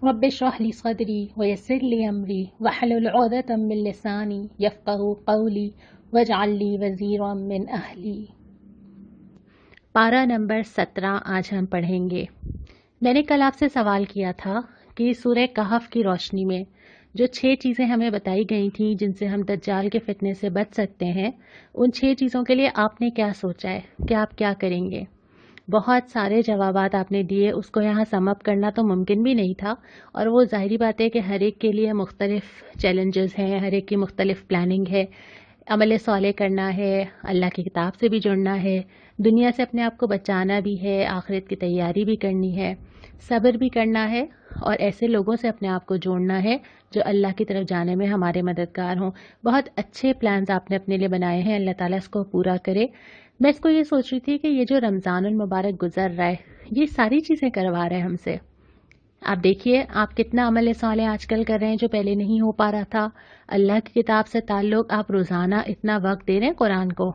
رب اشرح لي صدری ويسر لي امری واحلل عقدۃ من لسانی یفقهوا قولی واجعل لي وزیرا من اہلی۔ پارہ نمبر 17 آج ہم پڑھیں گے۔ میں نے کل آپ سے سوال کیا تھا کہ سورہ کہف کی روشنی میں جو 6 چیزیں ہمیں بتائی گئی تھیں جن سے ہم دجال کے فتنے سے بچ سکتے ہیں، ان 6 چیزوں کے لیے آپ نے کیا سوچا ہے کہ آپ کیا کریں گے؟ بہت سارے جوابات آپ نے دیے، اس کو یہاں سم اپ کرنا تو ممکن بھی نہیں تھا، اور وہ ظاہری بات ہے کہ ہر ایک کے لیے مختلف چیلنجز ہیں، ہر ایک کی مختلف پلاننگ ہے۔ عمل صالح کرنا ہے، اللہ کی کتاب سے بھی جڑنا ہے، دنیا سے اپنے آپ کو بچانا بھی ہے، آخرت کی تیاری بھی کرنی ہے، صبر بھی کرنا ہے، اور ایسے لوگوں سے اپنے آپ کو جوڑنا ہے جو اللہ کی طرف جانے میں ہمارے مددگار ہوں۔ بہت اچھے پلانز آپ نے اپنے لیے بنائے ہیں، اللہ تعالیٰ اس کو پورا کرے۔ میں اس کو یہ سوچ رہی تھی کہ یہ جو رمضان المبارک گزر رہا ہے، یہ ساری چیزیں کروا رہے ہیں ہم سے۔ آپ دیکھیے آپ کتنا عمل صالح آج کل کر رہے ہیں جو پہلے نہیں ہو پا رہا تھا۔ اللہ کی کتاب سے تعلق، آپ روزانہ اتنا وقت دے رہے ہیں قرآن کو،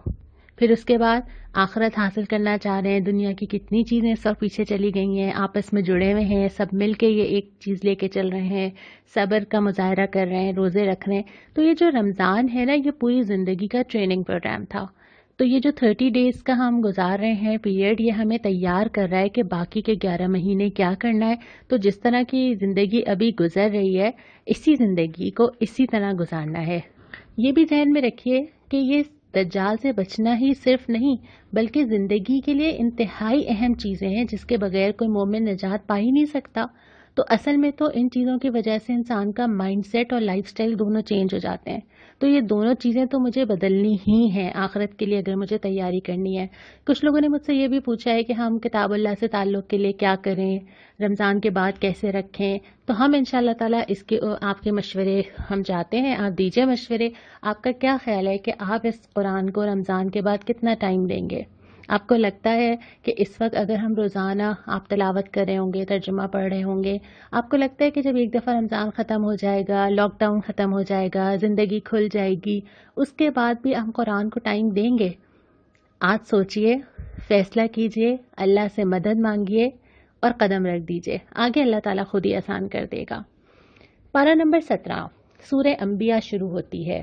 پھر اس کے بعد آخرت حاصل کرنا چاہ رہے ہیں، دنیا کی کتنی چیزیں سب پیچھے چلی گئی ہیں، آپس میں جڑے ہوئے ہیں، سب مل کے یہ ایک چیز لے کے چل رہے ہیں، صبر کا مظاہرہ کر رہے ہیں، روزے رکھ رہے ہیں۔ تو یہ جو رمضان ہے نا، یہ پوری زندگی کا ٹریننگ پروگرام تھا۔ تو یہ جو 30 ڈیز کا ہم گزار رہے ہیں پیریڈ، یہ ہمیں تیار کر رہا ہے کہ باقی کے 11 مہینے کیا کرنا ہے۔ تو جس طرح کی زندگی ابھی گزر رہی ہے، اسی زندگی کو اسی طرح گزارنا ہے۔ یہ بھی ذہن میں رکھیے کہ یہ دجال سے بچنا ہی صرف نہیں، بلکہ زندگی کے لیے انتہائی اہم چیزیں ہیں جس کے بغیر کوئی مومن نجات پا ہی نہیں سکتا۔ تو اصل میں تو ان چیزوں کی وجہ سے انسان کا مائنڈ سیٹ اور لائف سٹائل دونوں چینج ہو جاتے ہیں۔ تو یہ دونوں چیزیں تو مجھے بدلنی ہی ہیں آخرت کے لیے اگر مجھے تیاری کرنی ہے۔ کچھ لوگوں نے مجھ سے یہ بھی پوچھا ہے کہ ہم کتاب اللہ سے تعلق کے لیے کیا کریں، رمضان کے بعد کیسے رکھیں۔ تو ہم انشاءاللہ تعالیٰ اس کے آپ کے مشورے ہم چاہتے ہیں، آپ دیجئے مشورے۔ آپ کا کیا خیال ہے کہ آپ اس قرآن کو رمضان کے بعد کتنا ٹائم دیں گے؟ آپ کو لگتا ہے کہ اس وقت اگر ہم روزانہ آپ تلاوت کر رہے ہوں گے، ترجمہ پڑھ رہے ہوں گے، آپ کو لگتا ہے کہ جب ایک دفعہ رمضان ختم ہو جائے گا، لاک ڈاؤن ختم ہو جائے گا، زندگی کھل جائے گی، اس کے بعد بھی ہم قرآن کو ٹائم دیں گے؟ آج سوچئے، فیصلہ کیجئے، اللہ سے مدد مانگیے اور قدم رکھ دیجئے، آگے اللہ تعالیٰ خود ہی آسان کر دے گا۔ پارہ نمبر 17 سورہ انبیاء شروع ہوتی ہے،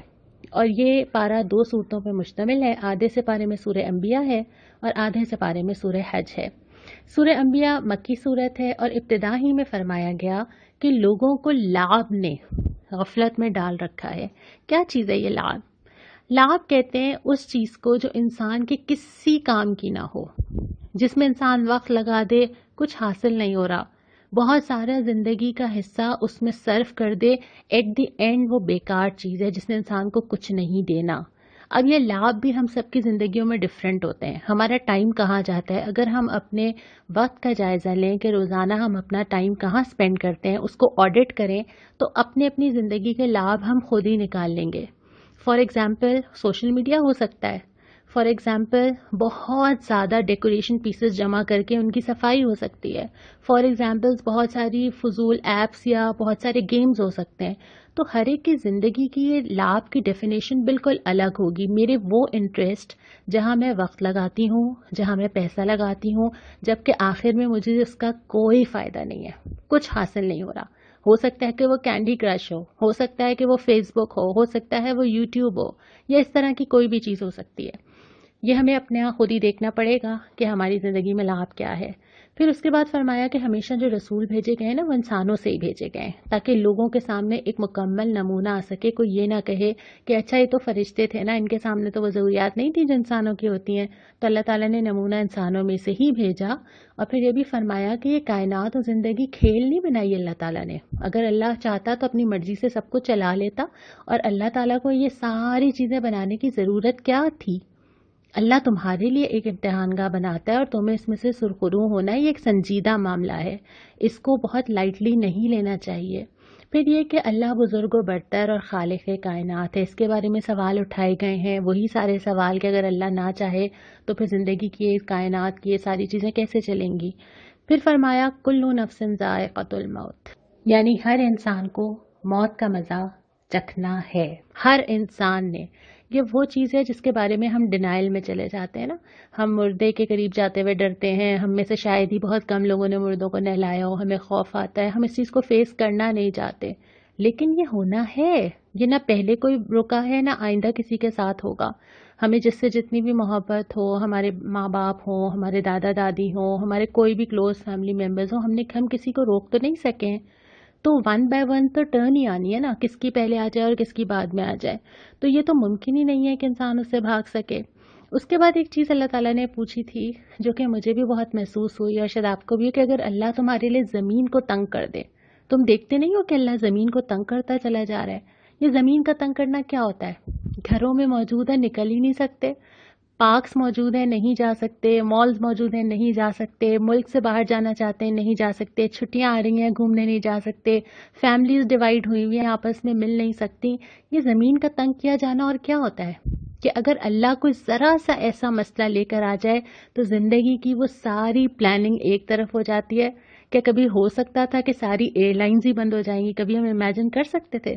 اور یہ پارہ 2 صورتوں پر مشتمل ہے۔ آدھے سے پارے میں سورہ انبیاء ہے اور آدھے سے پارے میں سورہ حج ہے۔ سورہ انبیاء مکی صورت ہے، اور ابتدا ہی میں فرمایا گیا کہ لوگوں کو لعب نے غفلت میں ڈال رکھا ہے۔ کیا چیز ہے یہ لعب؟ لعب کہتے ہیں اس چیز کو جو انسان کے کسی کام کی نہ ہو، جس میں انسان وقت لگا دے، کچھ حاصل نہیں ہو رہا، بہت سارا زندگی کا حصہ اس میں صرف کر دے، ایٹ دی اینڈ وہ بیکار چیز ہے جس نے انسان کو کچھ نہیں دینا۔ اب یہ لعب بھی ہم سب کی زندگیوں میں ڈیفرنٹ ہوتے ہیں۔ ہمارا ٹائم کہاں جاتا ہے؟ اگر ہم اپنے وقت کا جائزہ لیں کہ روزانہ ہم اپنا ٹائم کہاں سپینڈ کرتے ہیں، اس کو آڈٹ کریں، تو اپنی زندگی کے لعب ہم خود ہی نکال لیں گے۔ فار ایگزامپل سوشل میڈیا ہو سکتا ہے، فار ایگزامپل بہت زیادہ ڈیکوریشن پیسز جمع کر کے ان کی صفائی ہو سکتی ہے، فار ایگزامپل بہت ساری فضول ایپس یا بہت سارے گیمز ہو سکتے ہیں۔ تو ہر ایک کی زندگی کی یہ لعب کی ڈیفینیشن بالکل الگ ہوگی۔ میرے وہ انٹرسٹ جہاں میں وقت لگاتی ہوں، جہاں میں پیسہ لگاتی ہوں، جبکہ آخر میں مجھے اس کا کوئی فائدہ نہیں ہے، کچھ حاصل نہیں ہو رہا۔ ہو سکتا ہے کہ وہ کینڈی کرش ہو سکتا ہے کہ وہ فیس بک ہو سکتا ہے وہ یوٹیوب ہو، یا اس طرح کی کوئی بھی چیز ہو سکتی ہے۔ یہ ہمیں اپنے یہاں خود ہی دیکھنا پڑے گا کہ ہماری زندگی میں لعب کیا ہے۔ پھر اس کے بعد فرمایا کہ ہمیشہ جو رسول بھیجے گئے نا، وہ انسانوں سے ہی بھیجے گئے ہیں، تاکہ لوگوں کے سامنے ایک مکمل نمونہ آ سکے، کوئی یہ نہ کہے کہ اچھا یہ تو فرشتے تھے نا، ان کے سامنے تو وہ ضروریات نہیں تھی جو انسانوں کی ہوتی ہیں۔ تو اللہ تعالیٰ نے نمونہ انسانوں میں سے ہی بھیجا، اور پھر یہ بھی فرمایا کہ یہ کائنات اور زندگی کھیل نہیں بنائی اللہ تعالیٰ نے۔ اگر اللہ چاہتا تو اپنی مرضی سے سب کو چلا لیتا، اور اللہ تعالیٰ کو یہ ساری چیزیں بنانے کی ضرورت کیا تھی؟ اللہ تمہارے لیے ایک امتحان گاہ بناتا ہے، اور تمہیں اس میں سے سرخرو ہونا ہے، یہ ایک سنجیدہ معاملہ ہے، اس کو بہت لائٹلی نہیں لینا چاہیے۔ پھر یہ کہ اللہ بزرگ و برتر اور خالق کائنات ہے، اس کے بارے میں سوال اٹھائے گئے ہیں، وہی سارے سوال کہ اگر اللہ نہ چاہے تو پھر زندگی کی کائنات کی یہ ساری چیزیں کیسے چلیں گی۔ پھر فرمایا کل نفس ذائقۃ الموت، یعنی ہر انسان کو موت کا مزہ چکھنا ہے، ہر انسان نے۔ یہ وہ چیز ہے جس کے بارے میں ہم ڈینائل میں چلے جاتے ہیں نا. ہم مردے کے قریب جاتے ہوئے ڈرتے ہیں. ہم میں سے شاید ہی بہت کم لوگوں نے مردوں کو نہلایا ہو. ہمیں خوف آتا ہے, ہم اس چیز کو فیس کرنا نہیں چاہتے. لیکن یہ ہونا ہے. یہ نہ پہلے کوئی رکا ہے, نہ آئندہ کسی کے ساتھ ہوگا. ہمیں جس سے جتنی بھی محبت ہو, ہمارے ماں باپ ہوں, ہمارے دادا دادی ہوں, ہمارے کوئی بھی کلوز فیملی ممبرز ہوں, ہم کسی کو روک تو نہیں سکیں. تو ون بائی ون تو ٹرن ہی آنی ہے نا, کس کی پہلے آ جائے اور کس کی بعد میں آ جائے. تو یہ تو ممکن ہی نہیں ہے کہ انسان اس سے بھاگ سکے. اس کے بعد ایک چیز اللہ تعالیٰ نے پوچھی تھی جو کہ مجھے بھی بہت محسوس ہوئی اور شاید آپ کو بھی, کہ اگر اللہ تمہارے لیے زمین کو تنگ کر دے, تم دیکھتے نہیں ہو کہ اللہ زمین کو تنگ کرتا چلا جا رہا ہے. یہ زمین کا تنگ کرنا کیا ہوتا ہے؟ گھروں میں موجود ہے, نکل ہی نہیں سکتے. پارکس موجود ہیں, نہیں جا سکتے. مالز موجود ہیں, نہیں جا سکتے. ملک سے باہر جانا چاہتے ہیں, نہیں جا سکتے. چھٹیاں آ رہی ہیں, گھومنے نہیں جا سکتے. فیملیز ڈیوائیڈ ہوئی ہوئی ہیں, آپس میں مل نہیں سکتی. یہ زمین کا تنگ کیا جانا. اور کیا ہوتا ہے کہ اگر اللہ کوئی ذرا سا ایسا مسئلہ لے کر آ جائے تو زندگی کی وہ ساری پلاننگ ایک طرف ہو جاتی ہے. کیا کبھی ہو سکتا تھا کہ ساری ایئر لائنز ہی بند ہو جائیں گی؟ کبھی ہم امیجن کر سکتے تھے؟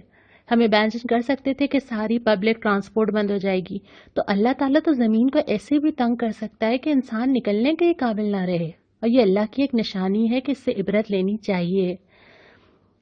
ہم امیجن کر سکتے تھے کہ ساری پبلک ٹرانسپورٹ بند ہو جائے گی؟ تو اللہ تعالیٰ تو زمین کو ایسے بھی تنگ کر سکتا ہے کہ انسان نکلنے کے قابل نہ رہے. اور یہ اللہ کی ایک نشانی ہے کہ اس سے عبرت لینی چاہیے.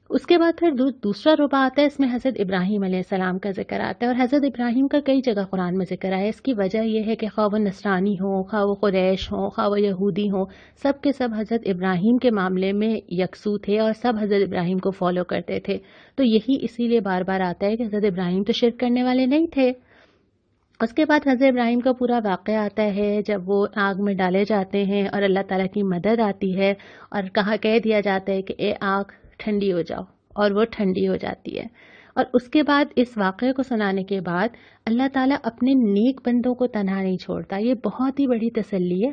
اس کے بعد پھر دوسرا ربع آتا ہے, اس میں حضرت ابراہیم علیہ السلام کا ذکر آتا ہے. اور حضرت ابراہیم کا کئی جگہ قرآن میں ذکر آیا. اس کی وجہ یہ ہے کہ خواہ وہ نصرانی ہوں, خواہ وہ قریش ہوں, خواہ وہ یہودی ہوں, سب کے سب حضرت ابراہیم کے معاملے میں یکسو تھے اور سب حضرت ابراہیم کو فالو کرتے تھے. تو یہی اسی لیے بار بار آتا ہے کہ حضرت ابراہیم تو شرک کرنے والے نہیں تھے. اس کے بعد حضرت ابراہیم کا پورا واقعہ آتا ہے جب وہ آگ میں ڈالے جاتے ہیں اور اللہ تعالیٰ کی مدد آتی ہے اور کہہ دیا جاتا ہے کہ اے آگ ٹھنڈی ہو جاؤ, اور وہ ٹھنڈی ہو جاتی ہے. اور اس کے بعد اس واقعے کو سنانے کے بعد اللہ تعالیٰ اپنے نیک بندوں کو تنہا نہیں چھوڑتا. یہ بہت ہی بڑی تسلی ہے.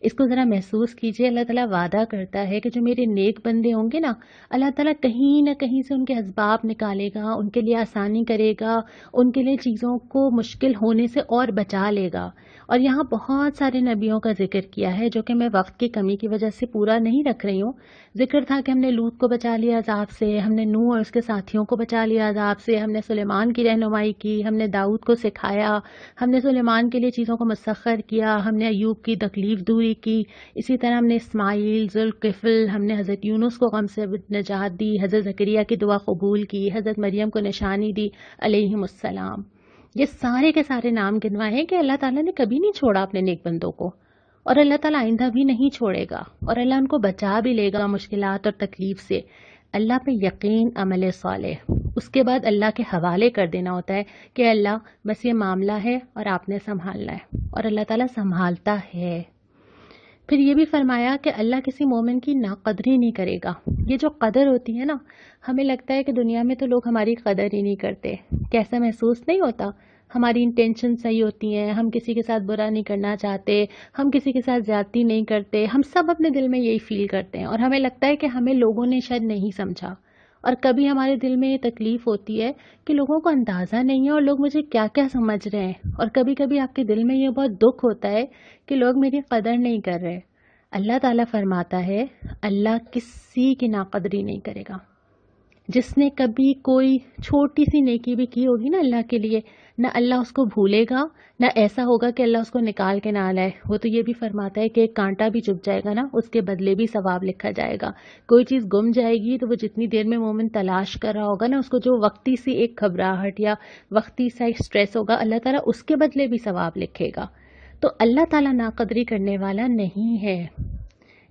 اس کو ذرا محسوس کیجئے. اللہ تعالیٰ وعدہ کرتا ہے کہ جو میرے نیک بندے ہوں گے نا, اللہ تعالیٰ کہیں نہ کہیں سے ان کے اسباب نکالے گا, ان کے لیے آسانی کرے گا, ان کے لیے چیزوں کو مشکل ہونے سے اور بچا لے گا. اور یہاں بہت سارے نبیوں کا ذکر کیا ہے جو کہ میں وقت کی کمی کی وجہ سے پورا نہیں رکھ رہی ہوں. ذکر تھا کہ ہم نے لوط کو بچا لیا عذاب سے, ہم نے نوح اور اس کے ساتھیوں کو بچا لیا عذاب سے, ہم نے سلیمان کی رہنمائی کی, ہم نے داؤد کو سکھایا, ہم نے سلیمان کے لیے چیزوں کو مسخر کیا, ہم نے ایوب کی تکلیف دوری کی. اسی طرح ہم نے اسماعیل, ذوالکفل, ہم نے حضرت یونس کو غم سے نجات دی, حضرت زکریا کی دعا قبول کی, حضرت مریم کو نشانی دی علیہم السلام. یہ سارے کے سارے نام گنوائے ہیں کہ اللہ تعالیٰ نے کبھی نہیں چھوڑا اپنے نیک بندوں کو, اور اللہ تعالیٰ آئندہ بھی نہیں چھوڑے گا, اور اللہ ان کو بچا بھی لے گا مشکلات اور تکلیف سے. اللہ پہ یقین, عمل صالح. اس کے بعد اللہ کے حوالے کر دینا ہوتا ہے کہ اللہ بس یہ معاملہ ہے اور آپ نے سنبھالنا ہے, اور اللہ تعالیٰ سنبھالتا ہے. پھر یہ بھی فرمایا کہ اللہ کسی مومن کی ناقدری نہیں کرے گا. یہ جو قدر ہوتی ہے نا, ہمیں لگتا ہے کہ دنیا میں تو لوگ ہماری قدر ہی نہیں کرتے. کیسا محسوس نہیں ہوتا؟ ہماری انٹینشن صحیح ہوتی ہیں, ہم کسی کے ساتھ برا نہیں کرنا چاہتے, ہم کسی کے ساتھ زیادتی نہیں کرتے, ہم سب اپنے دل میں یہی فیل کرتے ہیں, اور ہمیں لگتا ہے کہ ہمیں لوگوں نے شاید نہیں سمجھا. اور کبھی ہمارے دل میں یہ تکلیف ہوتی ہے کہ لوگوں کو اندازہ نہیں ہے اور لوگ مجھے کیا کیا سمجھ رہے ہیں. اور کبھی کبھی آپ کے دل میں یہ بہت دکھ ہوتا ہے کہ لوگ میری قدر نہیں کر رہے. اللہ تعالیٰ فرماتا ہے اللہ کسی کی ناقدری نہیں کرے گا. جس نے کبھی کوئی چھوٹی سی نیکی بھی کی ہوگی نا اللہ کے لیے, نہ اللہ اس کو بھولے گا, نہ ایسا ہوگا کہ اللہ اس کو نکال کے نہ لائے. وہ تو یہ بھی فرماتا ہے کہ ایک کانٹا بھی چپ جائے گا نا, اس کے بدلے بھی ثواب لکھا جائے گا. کوئی چیز گم جائے گی تو وہ جتنی دیر میں مومن تلاش کر رہا ہوگا نا, اس کو جو وقتی سی ایک گھبراہٹ یا وقتی سا ایک سٹریس ہوگا, اللہ تعالیٰ اس کے بدلے بھی ثواب لکھے گا. تو اللہ تعالیٰ ناقدری کرنے والا نہیں ہے.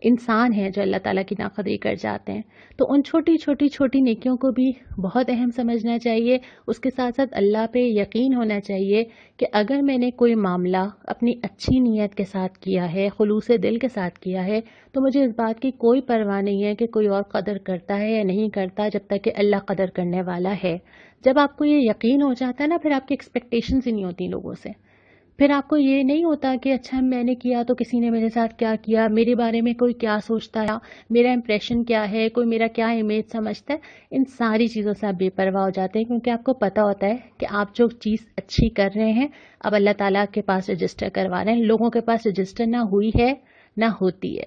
انسان ہیں جو اللہ تعالیٰ کی ناقدری کر جاتے ہیں. تو ان چھوٹی نیکیوں کو بھی بہت اہم سمجھنا چاہیے. اس کے ساتھ ساتھ اللہ پہ یقین ہونا چاہیے کہ اگر میں نے کوئی معاملہ اپنی اچھی نیت کے ساتھ کیا ہے, خلوص دل کے ساتھ کیا ہے, تو مجھے اس بات کی کوئی پرواہ نہیں ہے کہ کوئی اور قدر کرتا ہے یا نہیں کرتا, جب تک کہ اللہ قدر کرنے والا ہے. جب آپ کو یہ یقین ہو جاتا ہے نا, پھر آپ کی ایکسپیکٹیشنز ہی نہیں ہوتی لوگوں سے. پھر آپ کو یہ نہیں ہوتا کہ اچھا میں نے کیا تو کسی نے میرے ساتھ کیا کیا, میرے بارے میں کوئی کیا سوچتا ہے, میرا امپریشن کیا ہے, کوئی میرا کیا امیج سمجھتا ہے. ان ساری چیزوں سے آپ بے پرواہ ہو جاتے ہیں, کیونکہ آپ کو پتہ ہوتا ہے کہ آپ جو چیز اچھی کر رہے ہیں اب اللہ تعالیٰ کے پاس رجسٹر کروا رہے ہیں. لوگوں کے پاس رجسٹر نہ ہوئی ہے نہ ہوتی ہے.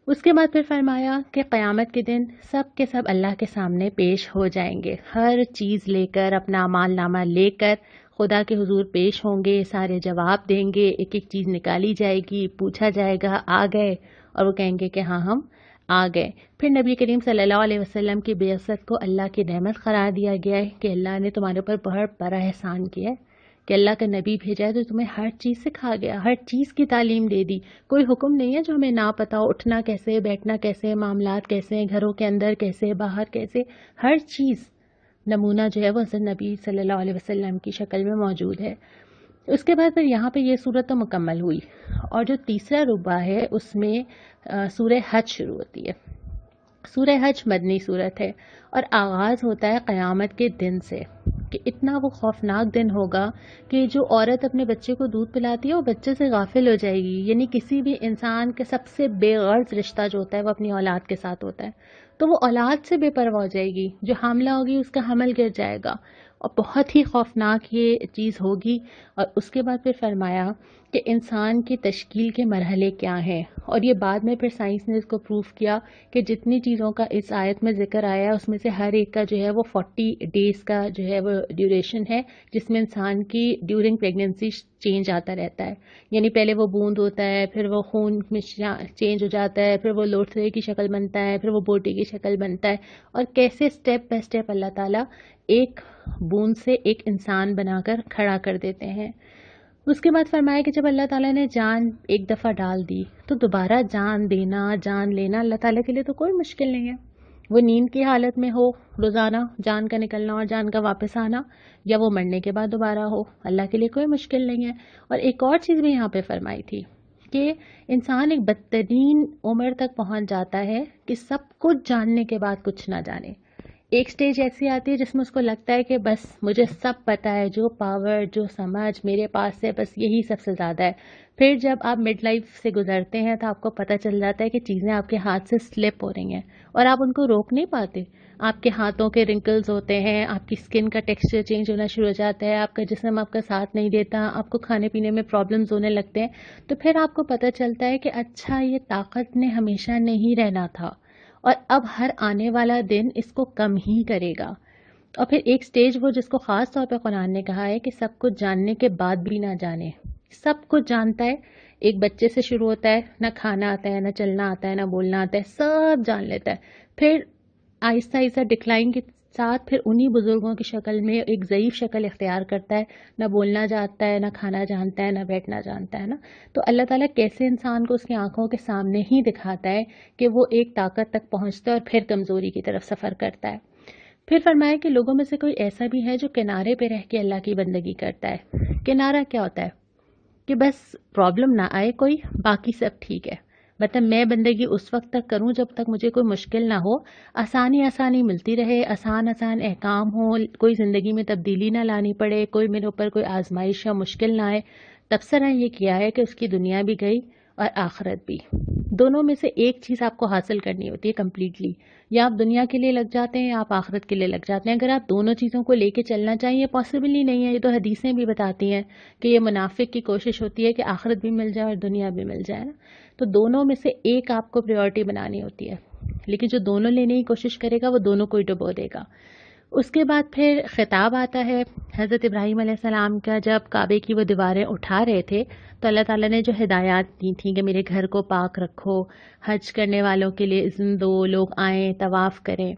اس کے بعد پھر فرمایا کہ قیامت کے دن سب کے سب اللہ کے سامنے پیش ہو جائیں گے, ہر چیز لے کر, اپنا اعمال نامہ لے کر خدا کے حضور پیش ہوں گے، سارے جواب دیں گے، ایک ایک چیز نکالی جائے گی، پوچھا جائے گا آ گئے، اور وہ کہیں گے کہ ہاں ہم آ گئے۔ پھر نبی کریم صلی اللہ علیہ وسلم کی بعثت کو اللہ کی نعمت قرار دیا گیا ہے کہ اللہ نے تمہارے اوپر بہت بڑا احسان کیا ہے کہ اللہ کا نبی بھیجا ہے تو تمہیں ہر چیز سکھا گیا، ہر چیز کی تعلیم دے دی۔ کوئی حکم نہیں ہے جو ہمیں نہ پتا ہو، اٹھنا کیسے، بیٹھنا کیسے، معاملات کیسے، گھروں کے اندر کیسے، باہر کیسے، ہر چیز نمونہ جو ہے وہ حضرت نبی صلی اللہ علیہ وسلم کی شکل میں موجود ہے۔ اس کے بعد پھر یہاں پہ یہ صورت تو مکمل ہوئی، اور جو تیسرا ربع ہے اس میں سورہ حج شروع ہوتی ہے۔ سورہ حج مدنی صورت ہے اور آغاز ہوتا ہے قیامت کے دن سے، کہ اتنا وہ خوفناک دن ہوگا کہ جو عورت اپنے بچے کو دودھ پلاتی ہے وہ بچے سے غافل ہو جائے گی، یعنی کسی بھی انسان کے سب سے بے غرض رشتہ جو ہوتا ہے وہ اپنی اولاد کے ساتھ ہوتا ہے، تو وہ اولاد سے بے پرواہ ہو جائے گی، جو حاملہ ہوگی اس کا حمل گر جائے گا، اور بہت ہی خوفناک یہ چیز ہوگی۔ اور اس کے بعد پھر فرمایا کہ انسان کی تشکیل کے مرحلے کیا ہیں، اور یہ بعد میں پھر سائنس نے اس کو پروف کیا کہ جتنی چیزوں کا اس آیت میں ذکر آیا ہے اس میں سے ہر ایک کا جو ہے وہ 40 ڈیز کا جو ہے وہ ڈیوریشن ہے، جس میں انسان کی ڈیورنگ پریگننسی چینج آتا رہتا ہے، یعنی پہلے وہ بوند ہوتا ہے، پھر وہ خون میں چینج ہو جاتا ہے، پھر وہ لوتھڑے کی شکل بنتا ہے، پھر وہ بوٹی کی شکل بنتا ہے، اور کیسے سٹیپ بائی سٹیپ اللہ تعالیٰ ایک بوند سے ایک انسان بنا کر کھڑا کر دیتے ہیں۔ اس کے بعد فرمایا کہ جب اللہ تعالیٰ نے جان ایک دفعہ ڈال دی تو دوبارہ جان دینا، جان لینا اللہ تعالیٰ کے لیے تو کوئی مشکل نہیں ہے۔ وہ نیند کی حالت میں ہو روزانہ جان کا نکلنا اور جان کا واپس آنا، یا وہ مرنے کے بعد دوبارہ ہو، اللہ کے لیے کوئی مشکل نہیں ہے۔ اور ایک اور چیز بھی یہاں پہ فرمائی تھی کہ انسان ایک بدترین عمر تک پہنچ جاتا ہے کہ سب کچھ جاننے کے بعد کچھ نہ جانے۔ ایک سٹیج ایسی آتی ہے جس میں اس کو لگتا ہے کہ بس مجھے سب پتہ ہے، جو پاور، جو سمجھ میرے پاس ہے بس یہی سب سے زیادہ ہے۔ پھر جب آپ مڈ لائف سے گزرتے ہیں تو آپ کو پتہ چل جاتا ہے کہ چیزیں آپ کے ہاتھ سے سلپ ہو رہی ہیں اور آپ ان کو روک نہیں پاتے۔ آپ کے ہاتھوں کے رنکلز ہوتے ہیں، آپ کی سکن کا ٹیکسچر چینج ہونا شروع ہو جاتا ہے، آپ کا جسم آپ کا ساتھ نہیں دیتا، آپ کو کھانے پینے میں پرابلمز ہونے لگتے ہیں، تو پھر آپ کو پتہ چلتا ہے کہ اچھا یہ طاقت نے ہمیشہ نہیں رہنا تھا، اور اب ہر آنے والا دن اس کو کم ہی کرے گا۔ اور پھر ایک سٹیج وہ جس کو خاص طور پہ قرآن نے کہا ہے کہ سب کچھ جاننے کے بعد بھی نہ جانے، سب کچھ جانتا ہے، ایک بچے سے شروع ہوتا ہے، نہ کھانا آتا ہے، نہ چلنا آتا ہے، نہ بولنا آتا ہے، سب جان لیتا ہے، پھر آہستہ آہستہ ڈکلائن کے ساتھ پھر انہی بزرگوں کی شکل میں ایک ضعیف شکل اختیار کرتا ہے، نہ بولنا جانتا ہے، نہ کھانا جانتا ہے، نہ بیٹھنا جانتا ہے نا۔ تو اللہ تعالیٰ کیسے انسان کو اس کی آنکھوں کے سامنے ہی دکھاتا ہے کہ وہ ایک طاقت تک پہنچتا ہے اور پھر کمزوری کی طرف سفر کرتا ہے۔ پھر فرمایا کہ لوگوں میں سے کوئی ایسا بھی ہے جو کنارے پہ رہ کے اللہ کی بندگی کرتا ہے۔ کنارہ کیا ہوتا ہے؟ کہ بس پرابلم نہ آئے کوئی، باقی سب ٹھیک ہے، مطلب میں بندگی اس وقت تک کروں جب تک مجھے کوئی مشکل نہ ہو، آسانی ملتی رہے، آسان احکام ہوں، کوئی زندگی میں تبدیلی نہ لانی پڑے، کوئی میرے اوپر کوئی آزمائش یا مشکل نہ آئے۔ تبصرہ یہ کیا ہے کہ اس کی دنیا بھی گئی اور آخرت بھی، دونوں میں سے ایک چیز آپ کو حاصل کرنی ہوتی ہے کمپلیٹلی، یا آپ دنیا کے لیے لگ جاتے ہیں یا آپ آخرت کے لیے لگ جاتے ہیں۔ اگر آپ دونوں چیزوں کو لے کے چلنا چاہیں، یہ پاسبل ہی نہیں ہے، یہ تو حدیثیں بھی بتاتی ہیں کہ یہ منافق کی کوشش ہوتی ہے کہ آخرت بھی مل جائے اور دنیا بھی مل جائے نا، تو دونوں میں سے ایک آپ کو پریورٹی بنانی ہوتی ہے، لیکن جو دونوں لینے کی کوشش کرے گا وہ دونوں کو ہی ڈبو دے گا۔ اس کے بعد پھر خطاب آتا ہے حضرت ابراہیم علیہ السلام کا، جب کعبے کی وہ دیواریں اٹھا رہے تھے تو اللہ تعالیٰ نے جو ہدایات دی تھیں کہ میرے گھر کو پاک رکھو، حج کرنے والوں کے لیے اذن دو، لوگ آئیں طواف کریں۔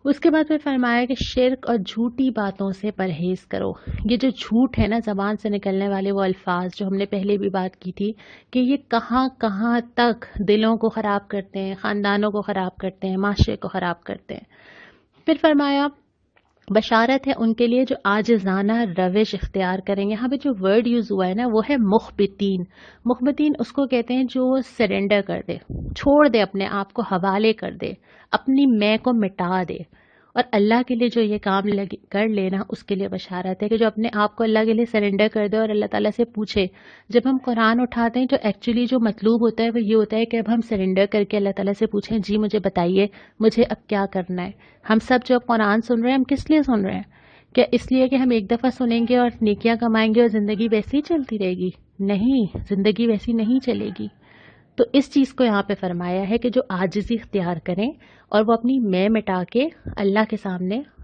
اس کے بعد پھر فرمایا کہ شرک اور جھوٹی باتوں سے پرہیز کرو۔ یہ جو جھوٹ ہے نا، زبان سے نکلنے والے وہ الفاظ جو ہم نے پہلے بھی بات کی تھی کہ یہ کہاں کہاں تک دلوں کو خراب کرتے ہیں، خاندانوں کو خراب کرتے ہیں، معاشرے کو خراب کرتے ہیں۔ پھر فرمایا بشارت ہے ان کے لیے جو عاجزانہ روش اختیار کریں گے۔ یہاں پہ جو ورڈ یوز ہوا ہے نا وہ ہے مخبتین۔ مخبتین اس کو کہتے ہیں جو سرنڈر کر دے، چھوڑ دے، اپنے آپ کو حوالے کر دے، اپنی میں کو مٹا دے، اور اللہ کے لیے جو یہ کام کر لینا اس کے لیے بشارت ہے کہ جو اپنے آپ کو اللہ کے لیے سرنڈر کر دے اور اللہ تعالیٰ سے پوچھے۔ جب ہم قرآن اٹھاتے ہیں تو ایکچولی جو مطلوب ہوتا ہے وہ یہ ہوتا ہے کہ اب ہم سرنڈر کر کے اللہ تعالیٰ سے پوچھیں، جی مجھے بتائیے مجھے اب کیا کرنا ہے۔ ہم سب جو قرآن سن رہے ہیں ہم کس لیے سن رہے ہیں؟ کیا اس لیے کہ ہم ایک دفعہ سنیں گے اور نیکیاں کمائیں گے اور زندگی ویسی ہی چلتی رہے گی؟ نہیں، زندگی ویسی نہیں چلے گی۔ تو اس چیز کو یہاں پہ فرمایا ہے کہ جو عاجزی اختیار کریں اور وہ اپنی میں مٹا کے اللہ کے سامنے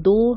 2